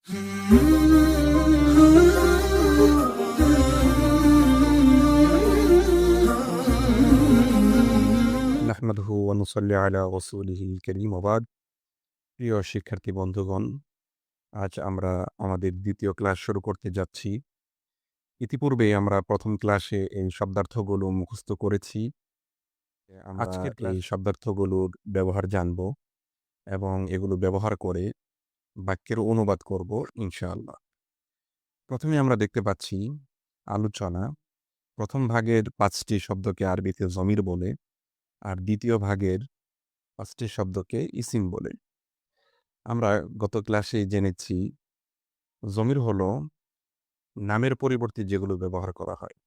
নাহমাদুহু ওয়া নুসাল্লি আলা রাসূলিহিল কারীম ওয়া বাদ। প্রিয় শিক্ষার্থী বন্ধুগণ, আজ আমরা আমাদের দ্বিতীয় ক্লাস শুরু করতে যাচ্ছি। ইতিপূর্বে আমরা প্রথম ক্লাসে এই শব্দার্থগুলো মুখস্থ করেছি। আমরা আজকের এই ক্লাস শব্দার্থগুলোর ব্যবহার জানব এবং এগুলো ব্যবহার করে বাক্যের অনুবাদ করব ইনশাআল্লাহ। প্রথমে আমরা দেখতে পাচ্ছি আলোচনা। প্রথম ভাগের ৫টি শব্দকে আরবিতে জমির বলে, আর দ্বিতীয় ভাগের ৫টি শব্দকে ইসিম বলে। আমরা গত ক্লাসেই জেনেছি জমির হলো নামের পরিবর্তে যেগুলো ব্যবহার করা হয়।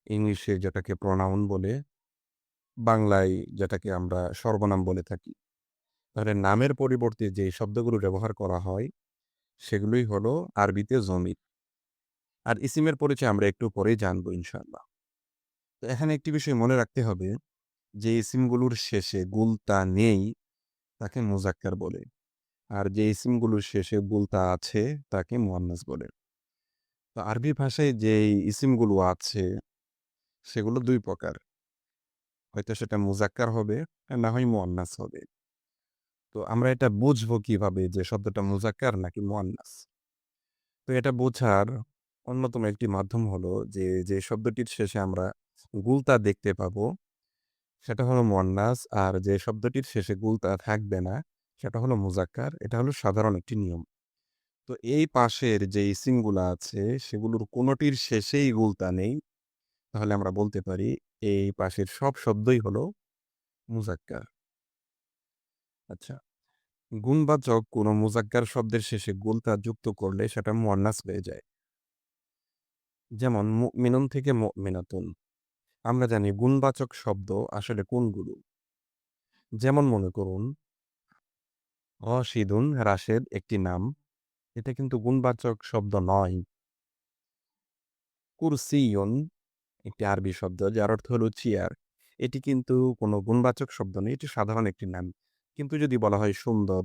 ইংলিশে যেটাকে প্রোনাউন বলে, বাংলায় যেটাকে আমরা সর্বনাম বলে থাকি। তাহলে নামের পরিবর্তে যে শব্দগুলো ব্যবহার করা হয় সেগুলোই হলো আরবিতে জমির। আর ইসিমের পরিচয় আমরা একটু পরেই জানবো ইনশাআল্লাহ। তো এখানে একটি বিষয় মনে রাখতে হবে যে ইসিমগুলোর শেষে গুলতা নেই তাকে মুজাক্কার বলে, আর যে ইসিমগুলোর শেষে গুলতা আছে তাকে মুয়ান্নাস বলে। তো আরবি ভাষায় যে ইসিমগুলো আছে সেগুলো ২ প্রকার। হয়তো সেটা মুজাক্কার হবে, আর না হয় মুয়ান্নাস হবে। তো আমরা এটা বুঝবো কিভাবে যে শব্দটা মুজাক্কার নাকি মুয়ান্নাস? তো এটা বোঝার অন্যতম একটি মাধ্যম হলো যে শব্দটির শেষে আমরা গুলতা দেখতে পাবো সেটা হলো মুয়ান্নাস, আর যে শব্দটির শেষে গুলতা থাকবে না সেটা হলো মুজাক্কার। এটা হলো সাধারণ একটি নিয়ম। তো এই পাশের যে ইসিমগুলা আছে সেগুলোর কোনোটির শেষেই গুলতা নেই। তাহলে আমরা বলতে পারি এই পাশের সব শব্দই হলো মুজাক্কার। আচ্ছা, গুণবাচক কোনো মুজাক্কার শব্দের শেষে গুলতা যুক্ত করলে সেটা মুয়ান্নাস হয়ে যায়। যেমন মুমিনুন থেকে মুমিনাতুন। আমরা জানি গুণবাচক শব্দ আসলে কোনগুলো? যেমন মনে করুন রাশিদুন, রাশেদ একটি নাম। এটা কিন্তু গুণবাচক শব্দ নয়। কুরসিয়ুন একটি আরবি শব্দ যার অর্থ হলো চেয়ার। এটি কিন্তু কোনো গুণবাচক শব্দ নয়, এটি সাধারণ একটি নাম। কিন্তু যদি বলা হয় সুন্দর,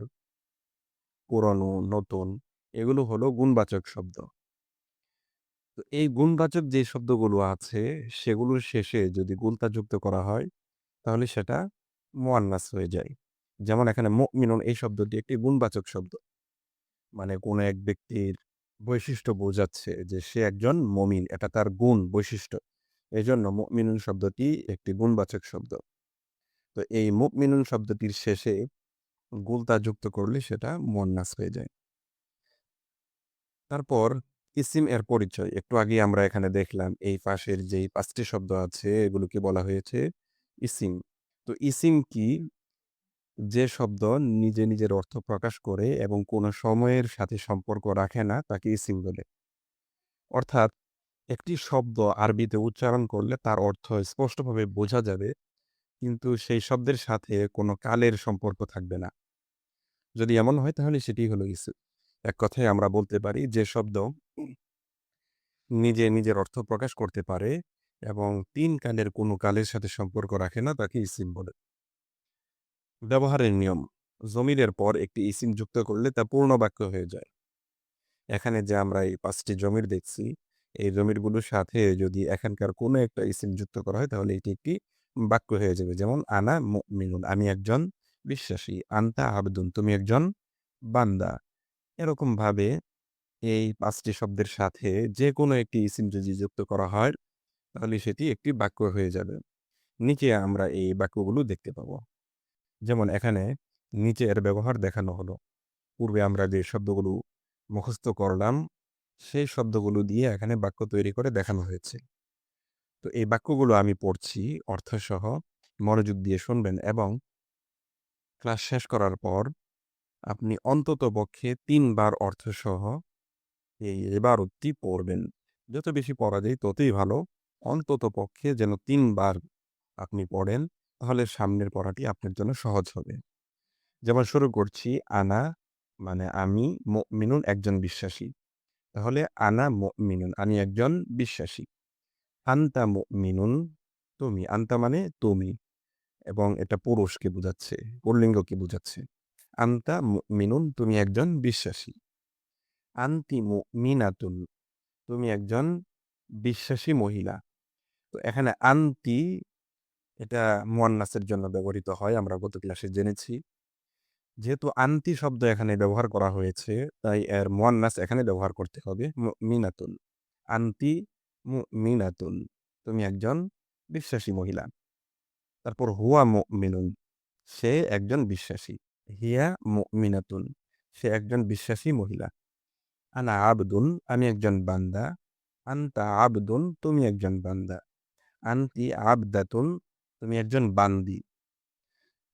পুরনো, নতুন, এগুলো হলো গুণবাচক শব্দ। তো এই গুণবাচক যে শব্দগুলো আছে সেগুলোর শেষে যদি গুলতা যুক্ত করা হয় তাহলে সেটা মুয়ান্নাস হয়ে যায়। যেমন এখানে মুমিনুন এই শব্দটি একটি গুণবাচক শব্দ। মানে কোনো এক ব্যক্তির বৈশিষ্ট্য বোঝাচ্ছে যে সে একজন মুমিন, এটা তার গুণ, বৈশিষ্ট্য। এজন্য মুমিনুন শব্দটি একটি গুণবাচক শব্দ। তো এই মুমিনুন শব্দটির শেষে গুলতা যুক্ত করলে সেটা মুয়ান্নাস হয়ে যায়। তারপর ইসিম এর পরিচয়। একটু আগেই আমরা এখানে দেখলাম এই পাশের যেই ৫টি শব্দ আছে এগুলোকে বলা হয়েছে ইসিম। তো ইসিম কি? যে শব্দ নিজে নিজের অর্থ প্রকাশ করে এবং কোনো সময়ের সাথে সম্পর্ক রাখে না তাকে ইসিম বলে। অর্থাৎ একটি শব্দ আরবিতে উচ্চারণ করলে তার অর্থ স্পষ্টভাবে বোঝা যাবে, কিন্তু সেই শব্দের সাথে কোনো কালের সম্পর্ক থাকবে না। যদি এমন হয় তাহলে সেটি হলো ইসিম। এক কথায় আমরা বলতে পারি যে শব্দ নিজে নিজের অর্থ প্রকাশ করতে পারে এবং ৩ কালের কোনো কালের সাথে সম্পর্ক রাখে না তাকে ইসিম বলে। ব্যবহারের নিয়ম। জমিরের পর একটি ইসিম যুক্ত করলে তা পূর্ণ বাক্য হয়ে যায়। এখানে যে আমরা এই ৫টি জমির দেখছি, এই জমিরগুলোর সাথে যদি এখানকার কোনো একটা ইসিম যুক্ত করা হয় তাহলে এটি একটি বাক্য হয়ে যাবে। যেমন আনা মুমিনুন, আমি একজন বিশ্বাসী। আনতা আবদুন, তুমি একজন বান্দা। এরকমভাবে এই ৫টি শব্দের সাথে যেকোনো একটি ইসিম যদি যুক্ত করা হয় তাহলে সেটি একটি বাক্য হয়ে যাবে। নিচে আমরা এই বাক্যগুলো দেখতে পাবো। যেমন এখানে নিচে এর ব্যবহার দেখানো হলো। পূর্বে আমরা যে শব্দগুলো মুখস্থ করলাম সেই শব্দগুলো দিয়ে এখানে বাক্য তৈরি করে দেখানো হয়েছে। তো এই বাক্যগুলো আমি পড়ছি অর্থসহ, মনোযোগ দিয়ে শুনবেন এবং ক্লাস শেষ করার পর আপনি অন্ততপক্ষে ৩ বার অর্থসহ এই ইবারতটি পড়বেন। যত বেশি পড়া যায় ততই ভালো। অন্ততপক্ষে যেন ৩ বার আপনি পড়েন, তাহলে সামনের পড়াটি আপনার জন্য সহজ হবে। যেমন শুরু করছি, আনা মানে আমি, মুমিনুন একজন বিশ্বাসী। তাহলে আনা মুমিনুন, আমি একজন বিশ্বাসী। আনতা মুমিনুন, তুমি। আনতা মানে তুমি, এবং এটা পুরুষকে বুঝাচ্ছে, পুল্লিঙ্গকে বুঝাচ্ছে। আনতা মুমিনুন, তুমি একজন বিশ্বাসী। আনতি মুমিনাতুন, তুমি একজন বিশ্বাসী মহিলা। তো এখানে আনতি এটা মুয়ান্নাসের জন্য ব্যবহৃত হয়, আমরা গত ক্লাসে জেনেছি। যেহেতু আনতি শব্দ এখানে ব্যবহার করা হয়েছে, তাই এর মুয়ান্নাস এখানে ব্যবহার করতে হবে মুমিনাতুন। আনতি মুমিনাতুন, তুমি একজন বিশ্বাসী মহিলা। তারপর হুয়া মুমিনুন, সে একজন বিশ্বাসী। হিয়া মুমিনাতুন, সে একজন বিশ্বাসী মহিলা। আনা আবদুন, আমি একজন বান্দা। আনতা আবদুন, তুমি একজন বান্দা। আনতি আবদাতুন, তুমি একজন বান্দি।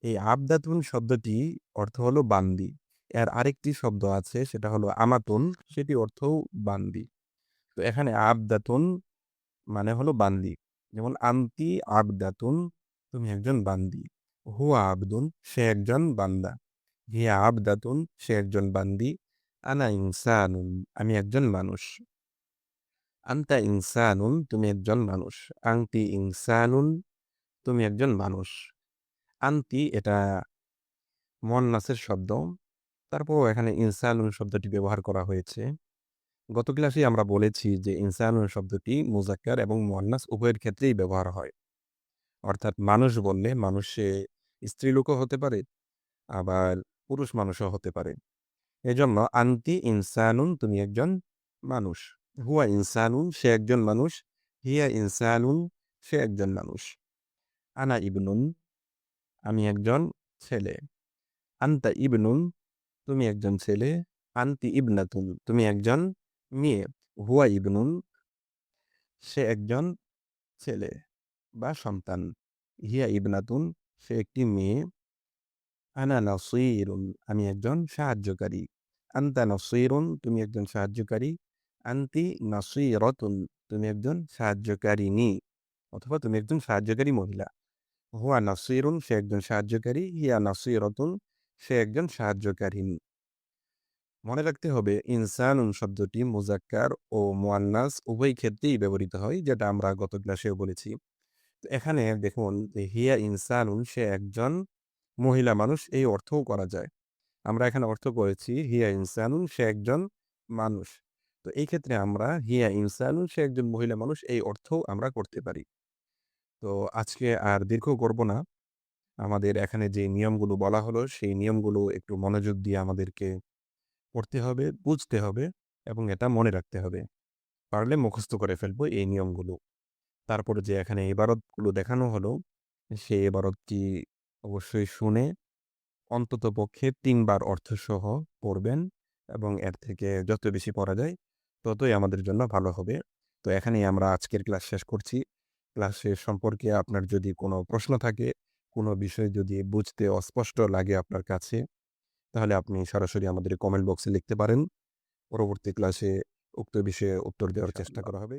এই আবদাতুন শব্দটি অর্থ হলো বান্দি। এর আরেকটি শব্দ আছে, সেটা হলো আমাতুন, সেটি অর্থও বান্দি। তো এখানে আবদাতুন মানে হলো বান্দি। যেমন আনতি আবদাতুন, তুমি একজন বান্দি। হুয়া আবদুন, সে একজন বান্দা। হিয়া আবদাতুন, সে একজন বান্দি। আনা ইনসানুন, আমি একজন মানুষ। আনতা ইনসানুন, তুমি একজন মানুষ। আনতি ইনসানুন, তুমি একজন মানুষ। আনতি এটা মুয়ান্নাসের শব্দ। তারপরও এখানে ইনসানুন শব্দটি ব্যবহার করা হয়েছে। গত ক্লাসে আমরা বলেছি যে ইনসানুন শব্দটি মুজাক্কার এবং মুয়ান্নাস উভয়ের ক্ষেত্রেই ব্যবহার হয়। অর্থাৎ মানুষ বললে মানুষ সে স্ত্রীলোকও হতে পারে, আবার পুরুষ মানুষও হতে পারে। এজন্য আনতি ইনসানুন, তুমি একজন মানুষ। হুয়া ইনসানুন, সে একজন মানুষ। হিয়া ইনসানুন, সে একজন মানুষ। আনা ইবনুন, আমি একজন ছেলে। আনতা ইবনুন, তুমি একজন ছেলে। আনতি ইবনাতুন, তুমি একজন মেয়ে। হুয়া ইবনুন, সে একজন ছেলে বা সন্তান। হিয়া ইবনাতুন, সে একটি মেয়ে। আনা নাসীরুন, আমি একজন সাহায্যকারী। আনতা নাসীরুন, তুমি একজন সাহায্যকারী। আনতি নাসীরাতুন, তুমি একজন সাহায্যকারিণী অথবা তুমি একজন সাহায্যকারী মহিলা। হুয়া নাসীরুন, সে একজন সাহায্যকারী। হিয়া নাসীরাতুন, সে একজন সাহায্যকারিণী। মনে রাখতে হবে ইনসানুন শব্দটি মুজাক্কার ও মুয়ান্নাস উভয় ক্ষেত্রেই ব্যবহৃত হয়, যেটা আমরা গত ক্লাসেও বলেছি। তো এখানে দেখুন যে হিয়া ইনসানুন, সে একজন মহিলা মানুষ, এই অর্থও করা যায়। আমরা এখানে অর্থ করেছি হিয়া ইনসানুন, সে একজন মানুষ। তো এই ক্ষেত্রে আমরা হিয়া ইনসানুন, সে একজন মহিলা মানুষ, এই অর্থও আমরা করতে পারি। তো আজকে আর দীর্ঘ করব না। আমাদের এখানে যে নিয়মগুলো বলা হলো, সেই নিয়মগুলো একটু মনোযোগ দিয়ে আমাদেরকে পড়তে হবে, বুঝতে হবে এবং এটা মনে রাখতে হবে। পারলে মুখস্থ করে ফেলবো এই নিয়মগুলো। তারপরে যে এখানে ইবারতগুলো দেখানো হলো, সেই ইবারতটি অবশ্যই শুনে অন্ততপক্ষে ৩ বার অর্থসহ পড়বেন এবং এর থেকে যত বেশি পড়া যায় ততই আমাদের জন্য ভালো হবে। তো এখানেই আমরা আজকের ক্লাস শেষ করছি। ক্লাস শেষ সম্পর্কে আপনার যদি কোনো প্রশ্ন থাকে, কোনো বিষয় যদি বুঝতে অস্পষ্ট লাগে আপনার কাছে, তাহলে আপনি সরাসরি আমাদের কমেন্ট বক্সে লিখতে পারেন। পরবর্তী ক্লাসে উক্ত বিষয়ে উত্তর দেওয়ার চেষ্টা ইনশাআল্লাহ। করা হবে।